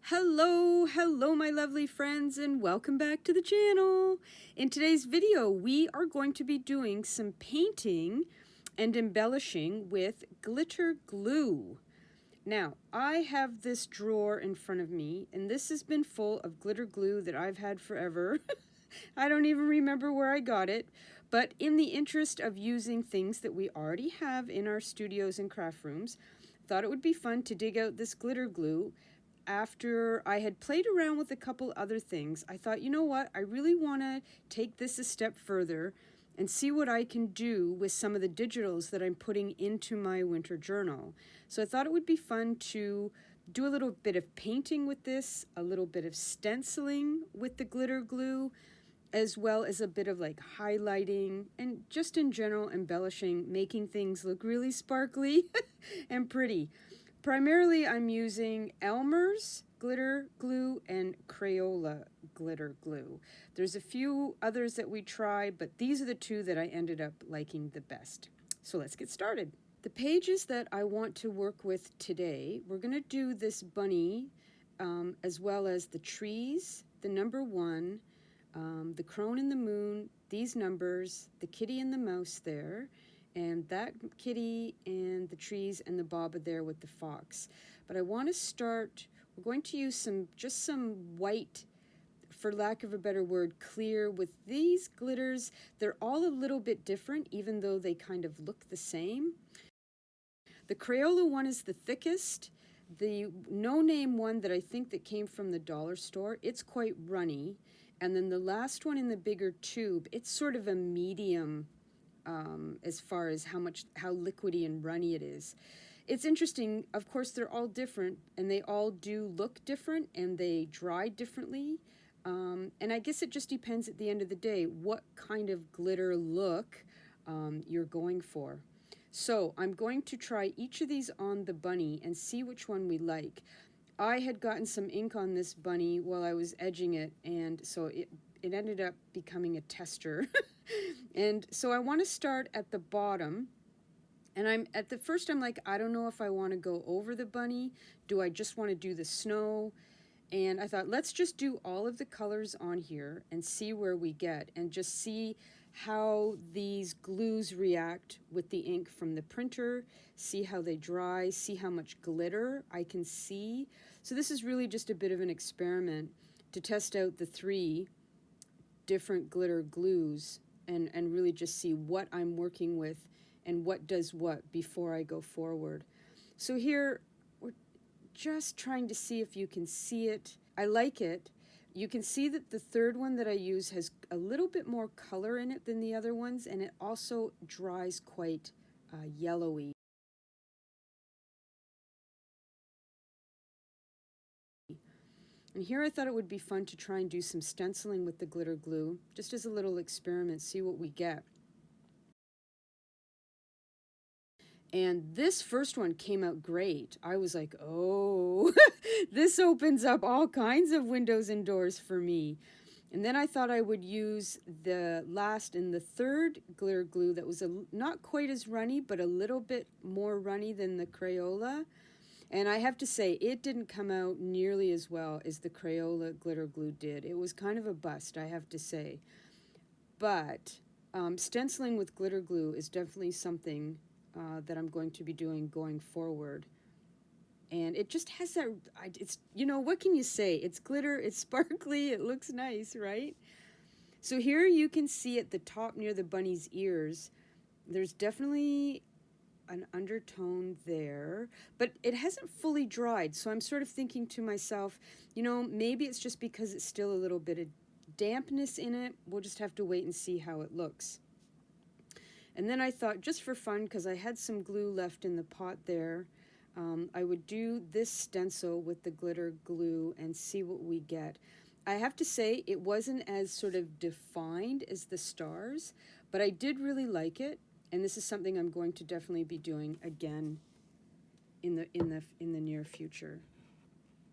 Hello my lovely friends, and welcome back to the channel. In today's video we are going to be doing some painting and embellishing with glitter glue. Now I have this drawer in front of me, and this has been full of glitter glue that I've had forever. I don't even remember where I got it, but in the interest of using things that we already have in our studios and craft rooms, I thought it would be fun to dig out this glitter glue. After I had played around with a couple other things, I thought, you know what, I really want to take this a step further and see what I can do with some of the digitals that I'm putting into my winter journal. So I thought it would be fun to do a little bit of painting with this, a little bit of stenciling with the glitter glue, as well as a bit of like highlighting and just in general embellishing, making things look really sparkly and pretty. Primarily, I'm using Elmer's glitter glue and Crayola glitter glue. There's a few others that we tried, but these are the two that I ended up liking the best. So let's get started. The pages that I want to work with today, we're going to do this bunny, as well as the trees, the number 1, the crone and the moon, these numbers, the kitty and the mouse there, and that kitty and the trees and the baba there with the fox. But I want to start, we're going to use just some white, for lack of a better word, clear with these glitters. They're all a little bit different, even though they kind of look the same. The Crayola one is the thickest. The no-name one that I think that came from the dollar store, it's quite runny. And then the last one in the bigger tube, it's sort of a medium as far as how liquidy and runny it is. It's interesting, of course they're all different, and they all do look different, and they dry differently. And I guess it just depends at the end of the day what kind of glitter look you're going for. So I'm going to try each of these on the bunny and see which one we like. I had gotten some ink on this bunny while I was edging it, and so it ended up becoming a tester. And so I want to start at the bottom, and I'm like, I don't know if I want to go over the bunny. Do I just want to do the snow? And I thought, let's just do all of the colors on here and see where we get, and just see how these glues react with the ink from the printer, see how they dry, see how much glitter I can see. So this is really just a bit of an experiment to test out the 3 different glitter glues and really just see what I'm working with and what does what before I go forward. So here we're just trying to see if you can see it. I like it. You can see that the 3rd one that I use has a little bit more color in it than the other ones, and it also dries quite yellowy. And here I thought it would be fun to try and do some stenciling with the glitter glue, just as a little experiment, see what we get. And this first one came out great. I was like, oh, this opens up all kinds of windows and doors for me. And then I thought I would use the last and the 3rd glitter glue that was not quite as runny, but a little bit more runny than the Crayola. And I have to say, it didn't come out nearly as well as the Crayola glitter glue did. It was kind of a bust, I have to say. But stenciling with glitter glue is definitely something that I'm going to be doing going forward. And it just has that, it's, you know, what can you say? It's glitter, it's sparkly, it looks nice, right? So here you can see at the top near the bunny's ears, there's definitely an undertone there, but it hasn't fully dried. So I'm sort of thinking to myself, you know, maybe it's just because it's still a little bit of dampness in it. We'll just have to wait and see how it looks. And then I thought, just for fun, because I had some glue left in the pot there, I would do this stencil with the glitter glue and see what we get. I have to say, it wasn't as sort of defined as the stars, but I did really like it. And this is something I'm going to definitely be doing again in the near future.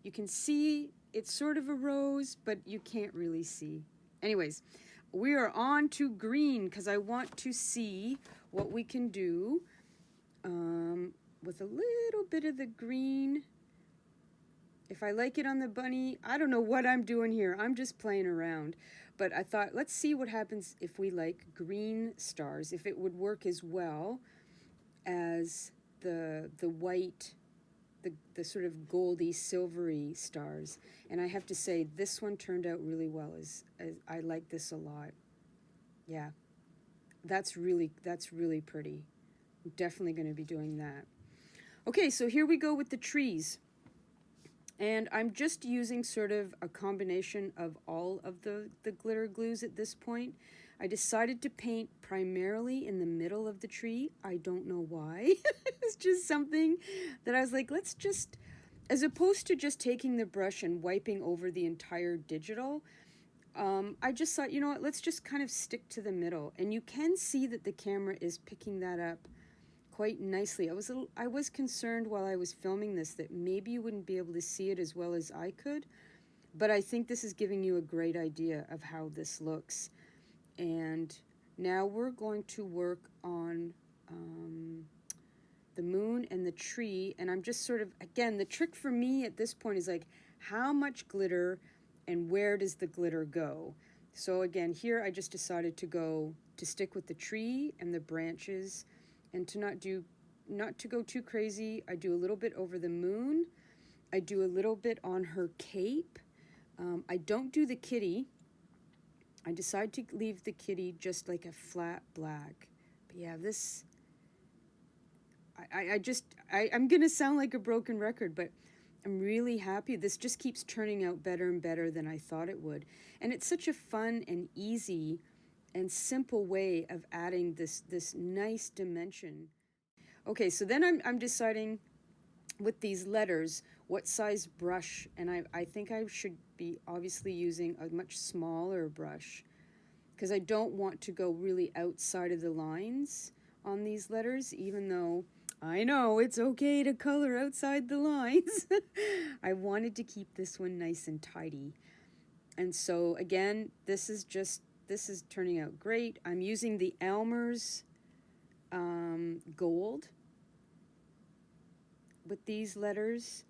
You can see it's sort of a rose, but you can't really see. Anyways, we are on to green because I want to see what we can do with a little bit of the green If I like it on the bunny, I don't know what I'm doing here. I'm just playing around. But I thought, let's see what happens if we like green stars, if it would work as well as the white, the sort of goldy, silvery stars. And I have to say, this one turned out really well. As I like this a lot. Yeah, that's really pretty. I'm definitely going to be doing that. Okay, so here we go with the trees. And I'm just using sort of a combination of all of the glitter glues at this point. I decided to paint primarily in the middle of the tree. I don't know why. It's just something that I was like, let's just, as opposed to just taking the brush and wiping over the entire digital, I just thought, you know what, let's just kind of stick to the middle. And you can see that the camera is picking that up quite nicely. I was concerned while I was filming this that maybe you wouldn't be able to see it as well as I could, but I think this is giving you a great idea of how this looks. And now we're going to work on the moon and the tree, and I'm just sort of, again, the trick for me at this point is like, how much glitter and where does the glitter go? So again, here I just decided to stick with the tree and the branches, and to not to go too crazy. I do a little bit over the moon. I do a little bit on her cape. I don't do the kitty. I decide to leave the kitty just like a flat black. But yeah, this, I'm gonna sound like a broken record, but I'm really happy. This just keeps turning out better and better than I thought it would. And it's such a fun and easy and simple way of adding this nice dimension. Okay, so then I'm deciding with these letters what size brush, and I think I should be obviously using a much smaller brush because I don't want to go really outside of the lines on these letters, even though I know it's okay to color outside the lines. I wanted to keep this one nice and tidy. And so again, this is turning out great. I'm using the Elmer's gold with these letters,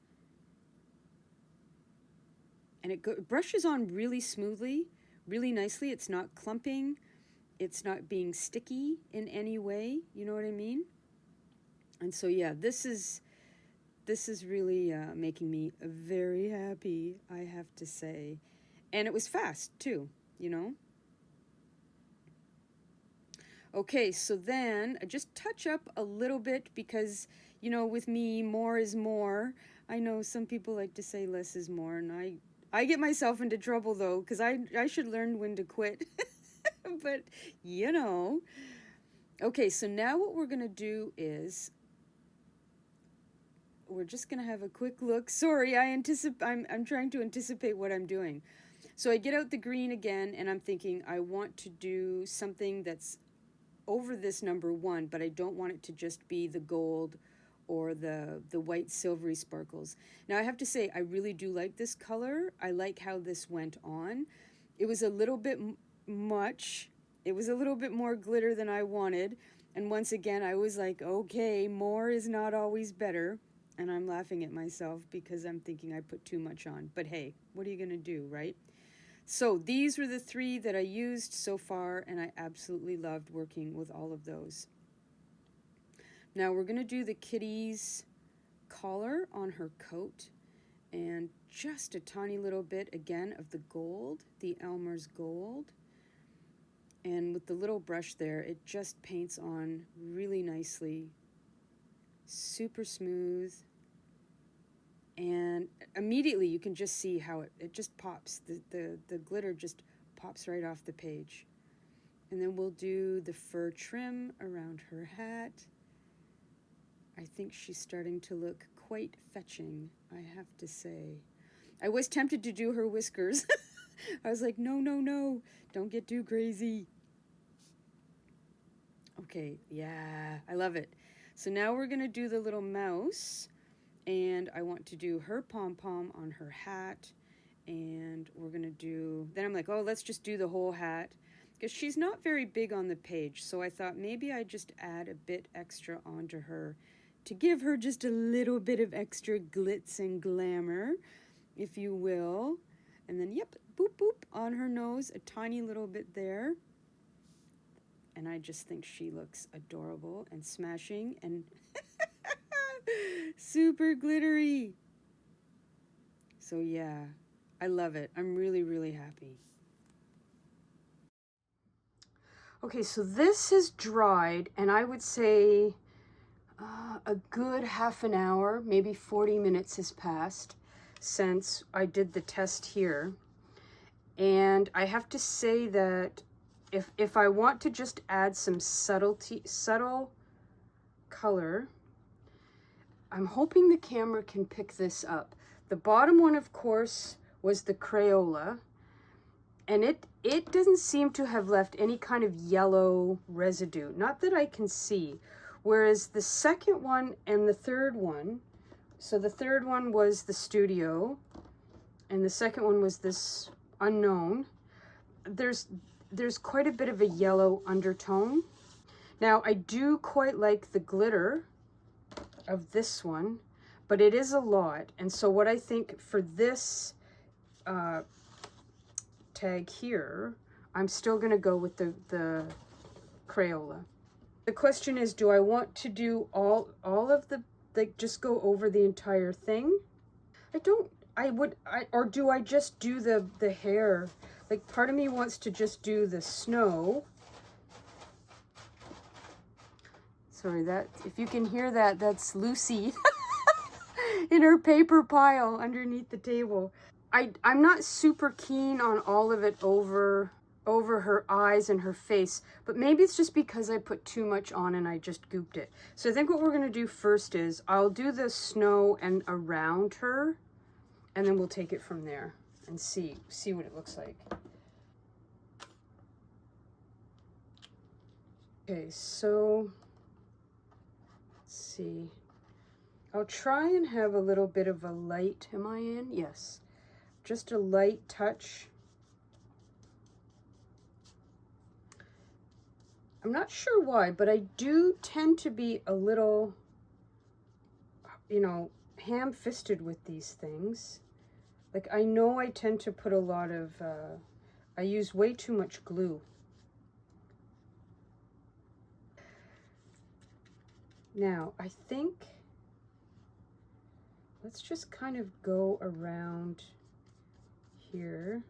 and it brushes on really smoothly, really nicely. It's not clumping, it's not being sticky in any way, you know what I mean? And so yeah, this is really making me very happy, I have to say. And it was fast too, you know? Okay, so then I just touch up a little bit because, you know, with me, more is more. I know some people like to say less is more, and I get myself into trouble though, because I should learn when to quit. But, you know. Okay, so now what we're going to do is we're just going to have a quick look. Sorry, I'm trying to anticipate what I'm doing. So I get out the green again, and I'm thinking I want to do something that's over this number 1, but I don't want it to just be the gold or the white silvery sparkles. Now I have to say, I really do like this color. I like how this went on. It was a little bit much. It was a little bit more glitter than I wanted. And once again, I was like, okay, more is not always better. And I'm laughing at myself because I'm thinking I put too much on. But hey, what are you gonna do, right? So these were the 3 that I used so far, and I absolutely loved working with all of those. Now we're going to do the kitty's collar on her coat, and just a tiny little bit again of the gold, the Elmer's gold. And with the little brush there, it just paints on really nicely, super smooth. And immediately you can just see how it just pops. The glitter just pops right off the page. And then we'll do the fur trim around her hat. I think she's starting to look quite fetching, I have to say. I was tempted to do her whiskers. I was like, no, no, no, don't get too crazy. Okay, yeah, I love it. So now we're gonna do the little mouse. And I want to do her pom-pom on her hat, and we're gonna do, then I'm like, oh, let's just do the whole hat, because she's not very big on the page, so I thought maybe I'd just add a bit extra onto her to give her just a little bit of extra glitz and glamour. if you will. And then, yep, boop, boop, on her nose, a tiny little bit there. And I just think she looks adorable and smashing and super glittery. So yeah, I love it. I'm really, really happy. Okay, so this has dried, and I would say a good half an hour, maybe 40 minutes has passed since I did the test here. And I have to say that if I want to just add some subtle color, I'm hoping the camera can pick this up. The bottom one, of course, was the Crayola, and it doesn't seem to have left any kind of yellow residue, not that I can see. Whereas the second one and the third one, so the third one was the Studio, and the second one was this Unknown. There's quite a bit of a yellow undertone. Now, I do quite like the glitter of this one, but it is a lot. And so what I think for this tag here, I'm still going to go with the Crayola. The question is, do I want to do all of the, like, just go over the entire thing? Or do I just do the hair? Like, part of me wants to just do the snow. Sorry, that, if you can hear that, that's Lucy in her paper pile underneath the table. I'm not super keen on all of it over her eyes and her face, but maybe it's just because I put too much on and I just gooped it. So I think what we're gonna do first is I'll do the snow and around her, and then we'll take it from there and see what it looks like. Okay, so let's see. I'll try and have a little bit of a light. Am I in? Yes. Just a light touch. I'm not sure why, but I do tend to be a little, you know, ham-fisted with these things. Like, I know I tend to put a lot of, I use way too much glue. Now, I think, let's just kind of go around here.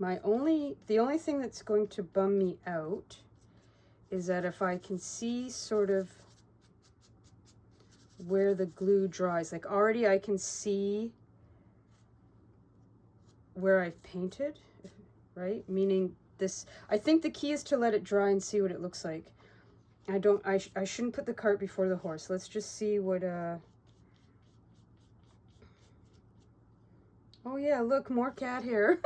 The only thing that's going to bum me out is that if I can see sort of where the glue dries, like already I can see where I've painted, right? Meaning this, I think the key is to let it dry and see what it looks like. I shouldn't put the cart before the horse. Let's just see what, oh yeah, look, more cat hair.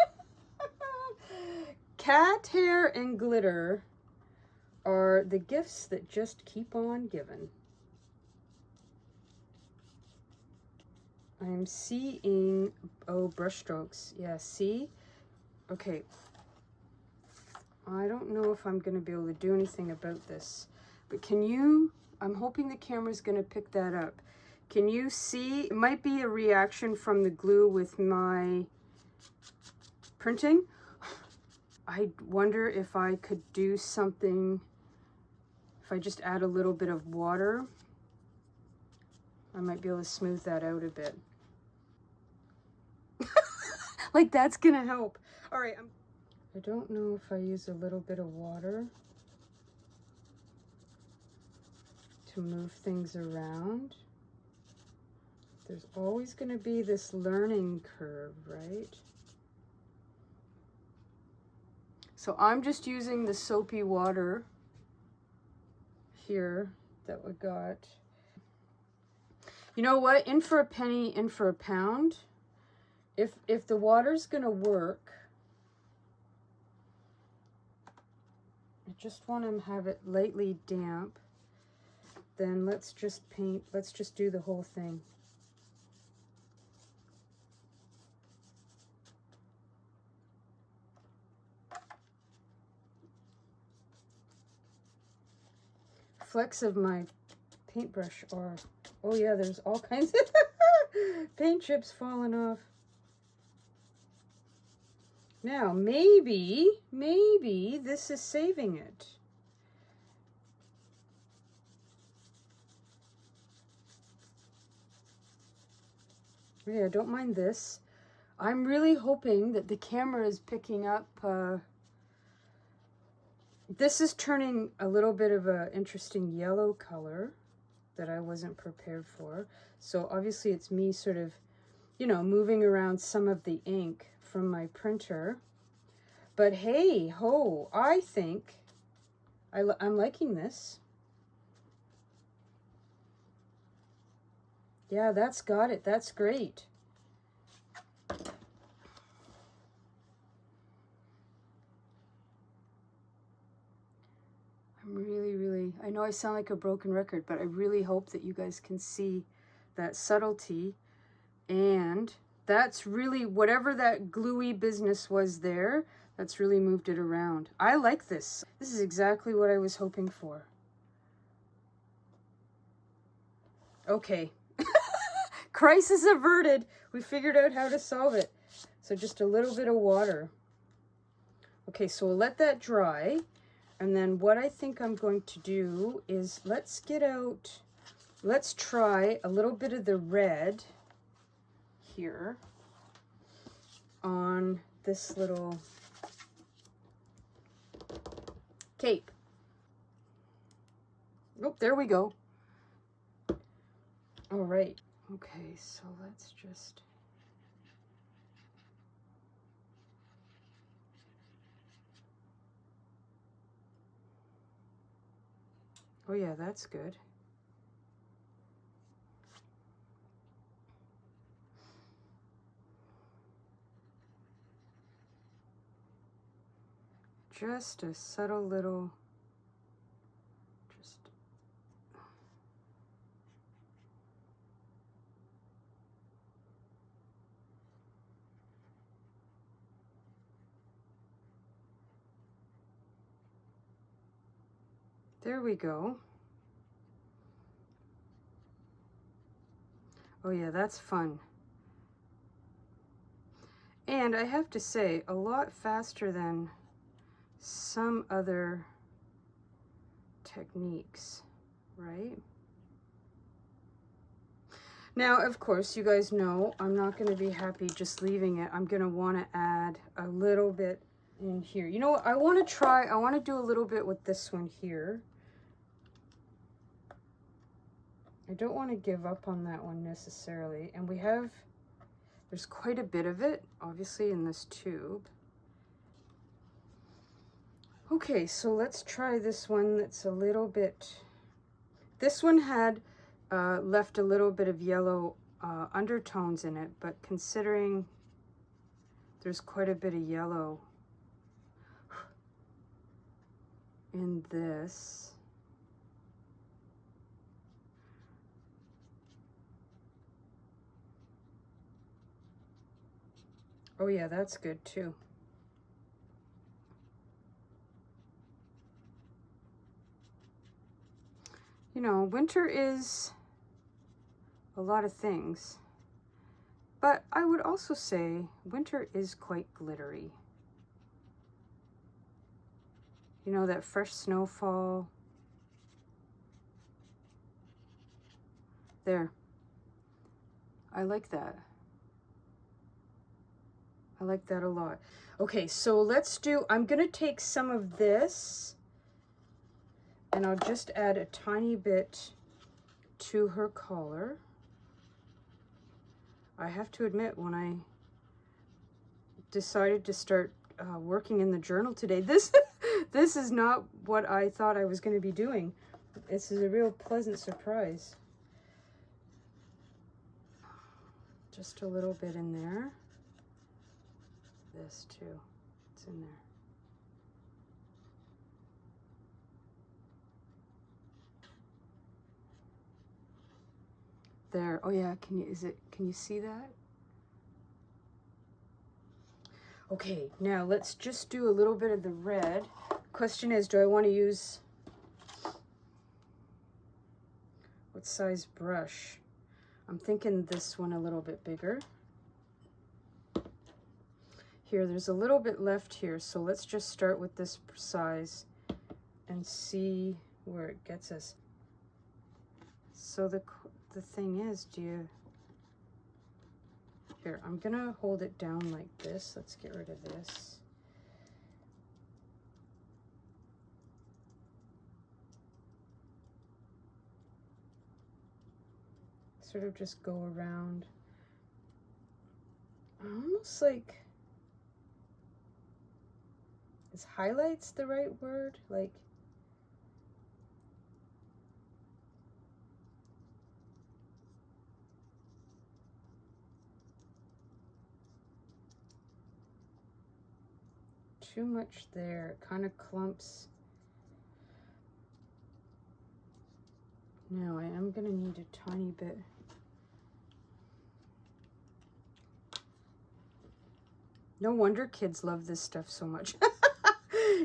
Cat hair and glitter are the gifts that just keep on giving. I'm seeing, oh, brush strokes. Yeah, see? Okay. I don't know if I'm going to be able to do anything about this, but can you, I'm hoping the camera's going to pick that up. Can you see? It might be a reaction from the glue with my printing. I wonder if I could do something, if I just add a little bit of water, I might be able to smooth that out a bit. Like, that's gonna help. All right, I don't know if I use a little bit of water to move things around. There's always gonna be this learning curve, right? So I'm just using the soapy water here that we got. You know what? In for a penny, in for a pound. If the water's gonna work, I just want to have it lightly damp, then let's just paint, let's just do the whole thing. Flecks of my paintbrush or, oh yeah, there's all kinds of paint chips falling off. Now, maybe this is saving it. Yeah, don't mind this. I'm really hoping that the camera is picking up. This is turning a little bit of an interesting yellow color that I wasn't prepared for. So obviously it's me sort of, you know, moving around some of the ink from my printer. But hey ho, I think I'm liking this. Yeah, that's got it. That's great. I'm really, I know I sound like a broken record, but I really hope that you guys can see that subtlety. And that's really, whatever that gluey business was there, that's really moved it around. I like this. This is exactly what I was hoping for. Okay. Crisis averted. We figured out how to solve it. So just a little bit of water. Okay, so we'll let that dry. And then what I think I'm going to do is let's try a little bit of the red here on this little cape. Oh, there we go. All right. Okay, so let's just... Oh yeah, that's good. Just a subtle little, there we go. Oh yeah, that's fun. And I have to say, a lot faster than some other techniques, right? Now, of course, you guys know I'm not going to be happy just leaving it. I'm going to want to add a little bit in here. You know what? I want to do a little bit with this one here. I don't want to give up on that one necessarily. And there's quite a bit of it, obviously, in this tube. Okay, so let's try this one that's a little bit... This one had left a little bit of yellow undertones in it, but considering there's quite a bit of yellow in this... Oh yeah, that's good too. You know, winter is a lot of things, but I would also say winter is quite glittery. You know, that fresh snowfall. There. I like that. I like that a lot. Okay, so I'm gonna take some of this and I'll just add a tiny bit to her collar. I have to admit, when I decided to start working in the journal today, this is not what I thought I was gonna be doing. This is a real pleasant surprise. Just a little bit in there. This too, it's in there. There, oh yeah, can you see that? Okay, now let's just do a little bit of the red. Question is, do I want to use what size brush. I'm thinking this one a little bit bigger. Here, there's a little bit left here, so let's just start with this size and see where it gets us. So the thing is, here, I'm gonna hold it down like this. Let's get rid of this. Sort of just go around. Almost like, is highlights the right word? Like, too much there. It kind of clumps. Now I am gonna need a tiny bit. No wonder kids love this stuff so much.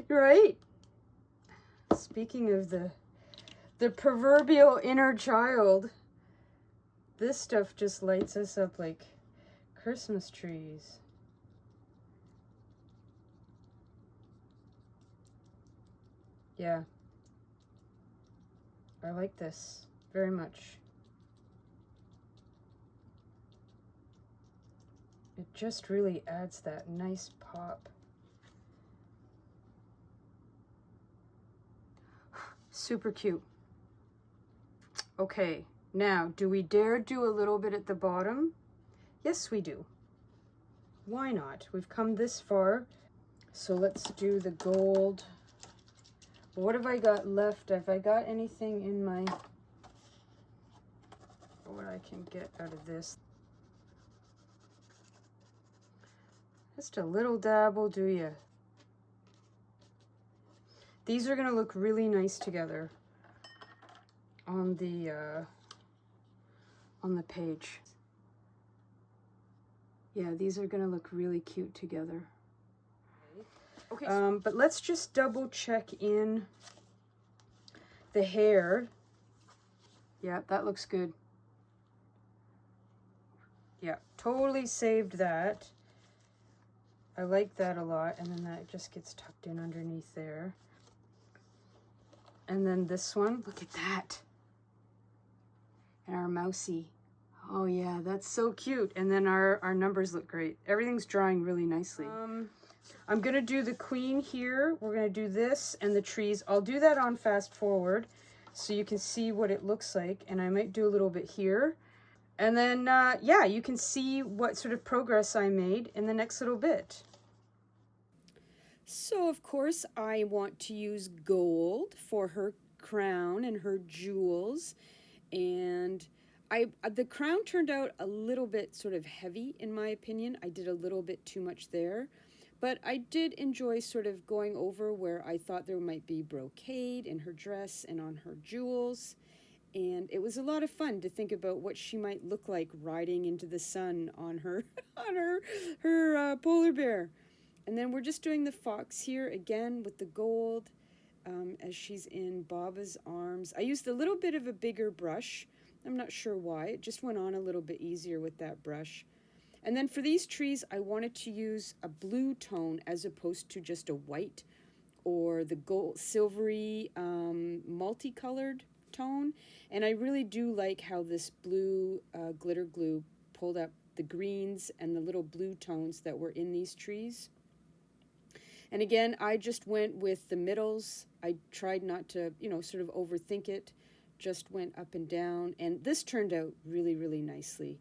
Right? Speaking of the proverbial inner child, this stuff just lights us up like Christmas trees. Yeah. I like this very much. It just really adds that nice pop. Super cute. Okay, now, do we dare do a little bit at the bottom? Yes, we do. Why not? We've come this far. So let's do the gold. What have I got left? Have I got anything in my, what I can get out of this? Just a little dab will do ya. These are gonna look really nice together on the page. Yeah, these are gonna look really cute together. Okay. But let's just double check in the hair. Yeah, that looks good. Yeah, totally saved that. I like that a lot, and then that just gets tucked in underneath there. And then this one, look at that. And our mousy. Oh yeah, that's so cute. And then our numbers look great. Everything's drying really nicely. I'm gonna do the queen here. We're gonna do this and the trees. I'll do that on fast forward so you can see what it looks like. And I might do a little bit here. And then, yeah, you can see what sort of progress I made in the next little bit. So, of course, I want to use gold for her crown and her jewels. And the crown turned out a little bit sort of heavy, in my opinion. I did a little bit too much there. But I did enjoy sort of going over where I thought there might be brocade in her dress and on her jewels. And it was a lot of fun to think about what she might look like riding into the sun on her on her polar bear. And then we're just doing the fox here again with the gold as she's in Baba's arms. I used a little bit of a bigger brush. I'm not sure why. It just went on a little bit easier with that brush. And then for these trees, I wanted to use a blue tone as opposed to just a white or the gold, silvery, multicolored tone. And I really do like how this blue glitter glue pulled up the greens and the little blue tones that were in these trees. And again, I just went with the middles. I tried not to, sort of overthink it. Just went up and down. And this turned out really, really nicely.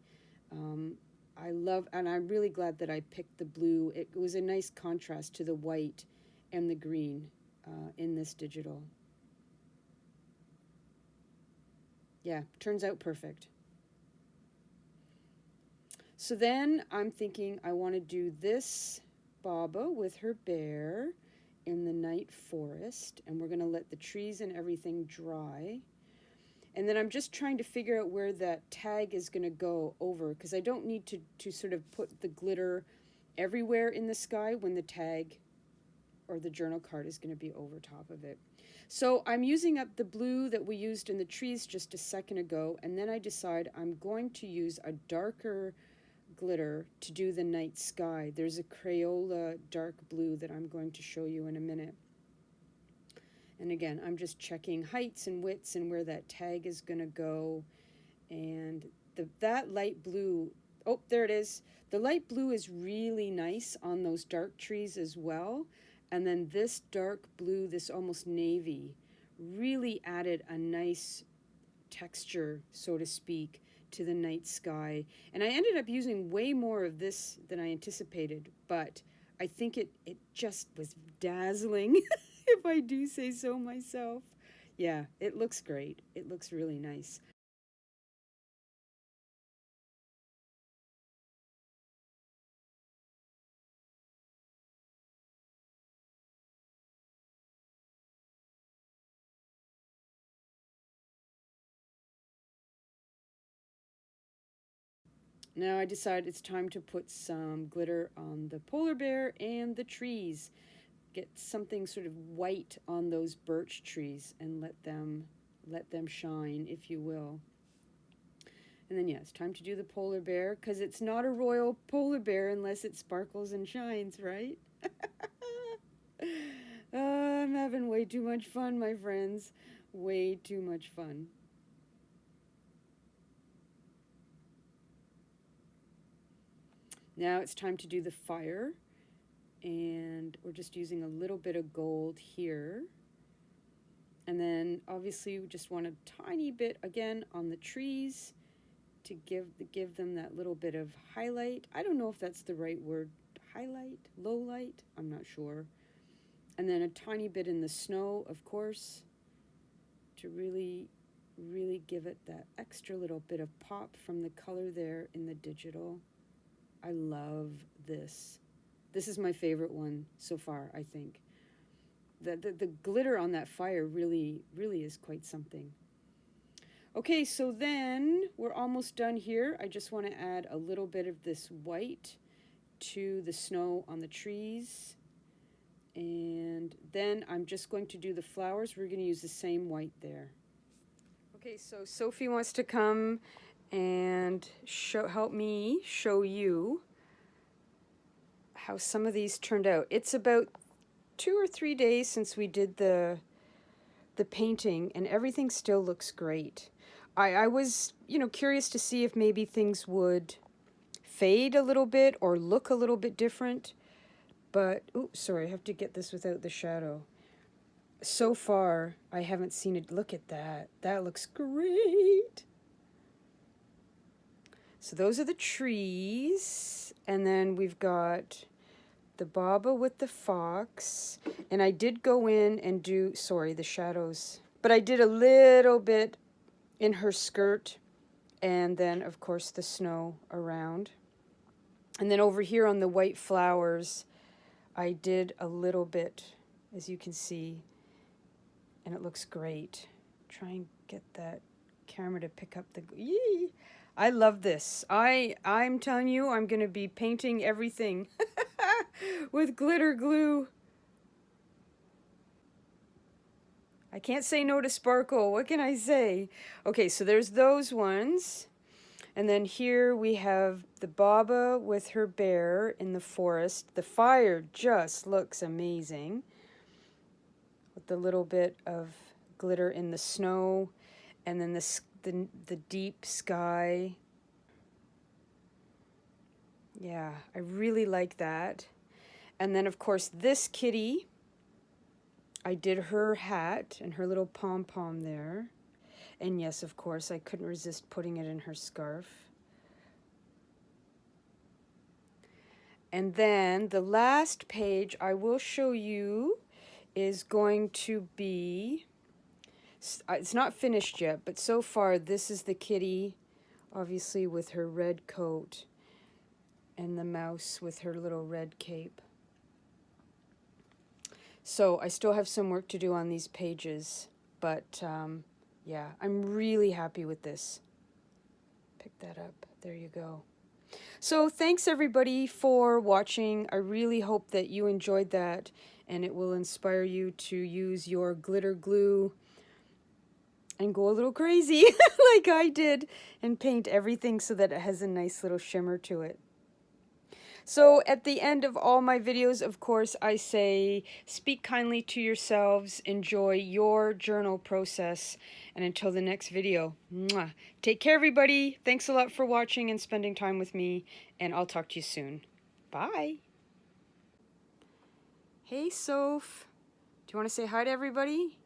I love, and I'm really glad that I picked the blue. It was a nice contrast to the white and the green in this digital. Yeah, turns out perfect. So then I'm thinking I want to do this Baba with her bear in the night forest, and we're going to let the trees and everything dry. And then I'm just trying to figure out where that tag is going to go over, because I don't need to sort of put the glitter everywhere in the sky when the tag or the journal card is going to be over top of it. So I'm using up the blue that we used in the trees just a second ago, and then I decide I'm going to use a darker glitter to do the night sky. There's a Crayola dark blue that I'm going to show you in a minute. And again, I'm just checking heights and widths and where that tag is going to go. And that light blue, oh, there it is. The light blue is really nice on those dark trees as well. And then this dark blue, this almost navy, really added a nice texture, so to speak, to the night sky. And I ended up using way more of this than I anticipated, but I think it just was dazzling, if I do say so myself. Yeah, it looks great. It looks really nice. Now I decide it's time to put some glitter on the polar bear and the trees. Get something sort of white on those birch trees and let them shine, if you will. And then, yeah, it's time to do the polar bear, because it's not a royal polar bear unless it sparkles and shines, right? I'm having way too much fun, my friends. Way too much fun. Now it's time to do the fire. And we're just using a little bit of gold here. And then, obviously, we just want a tiny bit, again, on the trees to give them that little bit of highlight. I don't know if that's the right word. Highlight? Low light? I'm not sure. And then a tiny bit in the snow, of course, to really give it that extra little bit of pop from the color there in the digital. I love this. This is my favorite one so far, I think. The glitter on that fire really is quite something. Okay, so then we're almost done here. I just want to add a little bit of this white to the snow on the trees. And then I'm just going to do the flowers. We're going to use the same white there. Okay, so Sophie wants to come and help me show you how some of these turned out. It's about 2 or 3 days since we did the painting, and everything still looks great. I was, curious to see if maybe things would fade a little bit or look a little bit different. But, oops, sorry, I have to get this without the shadow. So far, I haven't seen it. Look at that. That looks great. So those are the trees. And then we've got the Baba with the fox. And I did go in and do, sorry, the shadows. But I did a little bit in her skirt. And then, of course, the snow around. And then over here on the white flowers, I did a little bit, as you can see. And it looks great. Try and get that camera to pick up the... Yee! I love this. I'm telling you, I'm going to be painting everything with glitter glue. I can't say no to sparkle. What can I say? Okay, so there's those ones. And then here we have the Baba with her bear in the forest. The fire just looks amazing, with the little bit of glitter in the snow, and then the deep sky. Yeah, I really like that. And then, of course, this kitty, I did her hat and her little pom-pom there. And yes, of course, I couldn't resist putting it in her scarf. And then the last page I will show you is going to be, it's not finished yet, but so far this is the kitty, obviously with her red coat, and the mouse with her little red cape. So I still have some work to do on these pages, but yeah, I'm really happy with this. Pick that up. There you go. So thanks everybody for watching. I really hope that you enjoyed that and it will inspire you to use your glitter glue and go a little crazy like I did and paint everything so that it has a nice little shimmer to it. So at the end of all my videos, of course, I say, speak kindly to yourselves, enjoy your journal process, and until the next video, mwah. Take care, everybody. Thanks a lot for watching and spending time with me, and I'll talk to you soon. Bye. Hey, Soph. Do you want to say hi to everybody?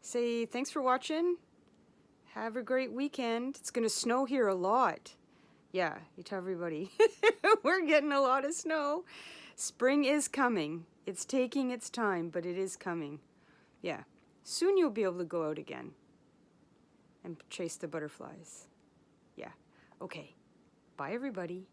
Say thanks for watching. Have a great weekend. It's going to snow here a lot. Yeah, you tell everybody. We're getting a lot of snow. Spring is coming. It's taking its time, but it is coming. Yeah. Soon you'll be able to go out again and chase the butterflies. Yeah. Okay. Bye, everybody.